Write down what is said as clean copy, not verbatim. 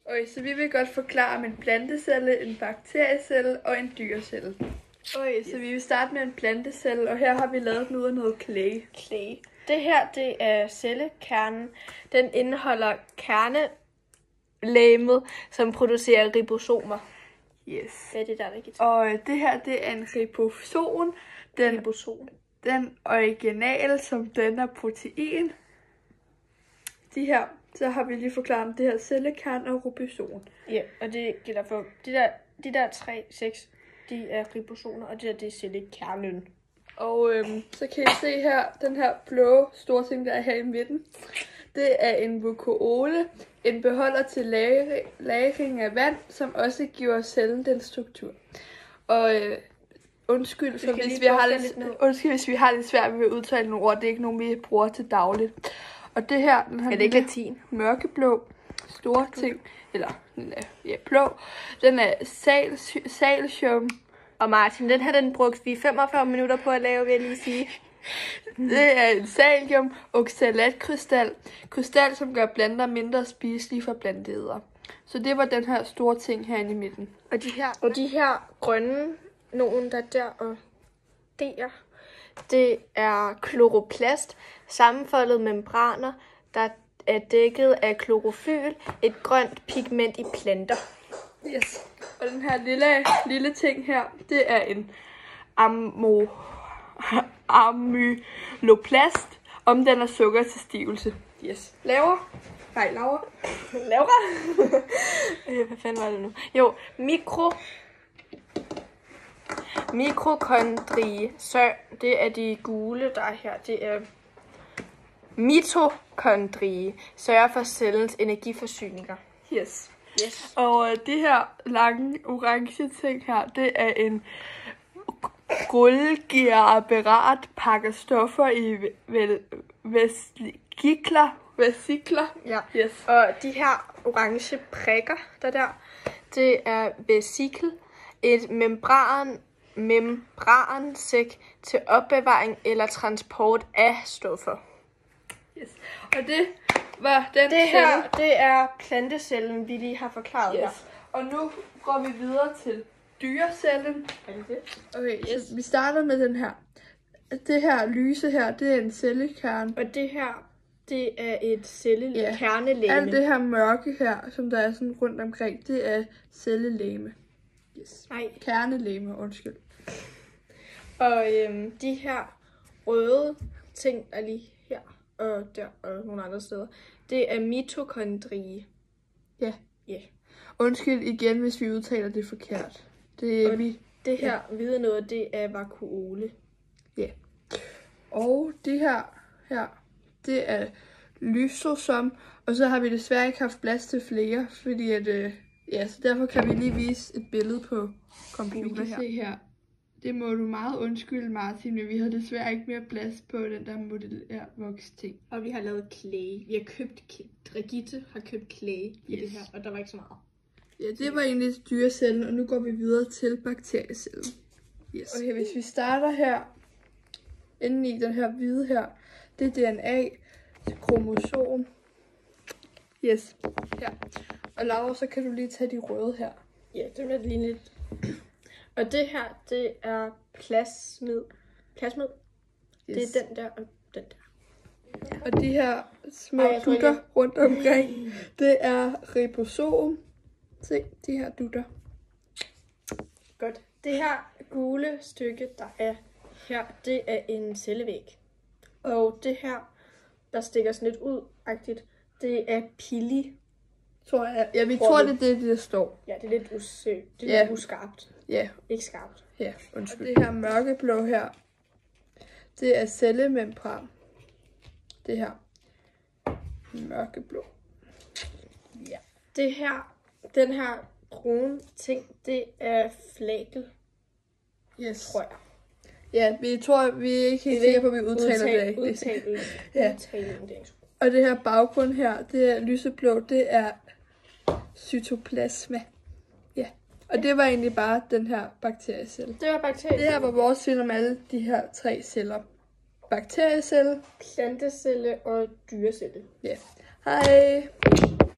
Okay, så vi vil godt forklare om en plantecelle, en bakteriecelle og en dyrecelle. Okay, så vi vil starte med en plantecelle, og her har vi lavet den ud af noget clay. Det her, det er cellekernen. Den indeholder kernelægemet, som producerer ribosomer. Yes. Hvad er det, der er rigtigt? Og det her, det er en ribosom. Den originale, som danner protein. De her, så har vi lige forklaret om det her cellekern og ribosom. Ja, og det gælder for de der 6, de er ribosomer, og det er cellekernen. Og så kan I se her, den her blå store ting, der er her i midten. Det er en vakuole, en beholder til lagring af vand, som også giver cellen den struktur. Og undskyld, hvis vi har lidt svært ved at udtale nogle ord, det er ikke nogen, vi bruger til dagligt. Og det her, den her er det ikke latin? Mørkeblå store ting, eller ja, blå, den er salsium. Og Martin, den her, den brugte vi 45 minutter på at lave, vil jeg lige sige. Det er en salium oxalatkrystal. Krystal, som gør planter mindre spiselige for planteædere. Så det var den her store ting herinde i midten. Og de her grønne, nogen der og der, det er kloroplast, sammenfoldet membraner, der er dækket af klorofyl, et grønt pigment i planter. Yes. Og den her lille ting her, det er en amyloplast, omdanner sukker til stivelse. Yes. Laura. Hvad fanden var det nu? Jo, mitokondrie. Så det er de gule, der er her. Det er mitokondrie. Sørger for cellens energiforsyninger. Yes. Og det her lange orange ting her, det er en Golgi-apparat, pakker stoffer i vesikler. Ja. Yes. Og de her orange prikker, det er vesikel, et membransæk til opbevaring eller transport af stoffer. Yes. Og det var den det her, det er plantecellen, vi lige har forklaret her. Og nu går vi videre til dyrecellen. Er det det? Okay, yes. Vi starter med den her. Det her lyse her, det er en cellekerne. Og det her, det er et cellekernelegeme. Alt det her mørke her, som der er sådan rundt omkring, det er cellelegeme. Yes. Nej. Kernelegeme, undskyld. Og de her røde ting er lige her og der og nogle andre steder. Det er mitokondrie. Ja. Undskyld igen, hvis vi udtaler det forkert. Det her hvide noget, det er vakuole. Ja. Og det her, det er lysosom. Og så har vi desværre ikke haft plads til flere, fordi at, så derfor kan vi lige vise et billede på computer her. Se her. Det må du meget undskylde, Martin, men vi har desværre ikke mere plads på den der modellerede voksting. Og vi har lavet clay. Vi har købt, Brigitte har købt clay i det her, og der var ikke så meget. Ja, det var egentlig dyrecellen, og nu går vi videre til bakteriecellen. Yes. Okay, hvis vi starter her, inde i den her hvide her, det er DNA, kromosom. Yes, her. Og Laura, så kan du lige tage de røde her. Ja, det er lige lidt. Og det her, det er plasmid. Yes. Det er den der og den der. Og de her små dutter rundt omkring, det er ribosom. Se, de her dutter. Godt. Det her gule stykke, der er her, det er en cellevæg. Og det her, der stikker sådan lidt ud-agtigt, det er pili. Tror jeg. Ja, vi tror, det er det, der står. Ja, det er lidt lidt uskarpt. Ja. Ikke skarpt. Ja, undskyld. Og det her mørkeblå her, det er cellemembran. Det her mørkeblå. Ja. Det her, den her brune ting, det er flagel. Yes. Tror jeg. Ja, vi er ikke helt sikre på, at vi udtaler det rigtigt. Og det her baggrund her, det er lyseblå, det er cytoplasma. Ja. Og det var egentlig bare den her bakteriecelle. Det var bakteriecelle. Det her var vores film om alle de her 3 celler. Bakteriecelle, plantecelle og dyrecelle. Ja. Hej!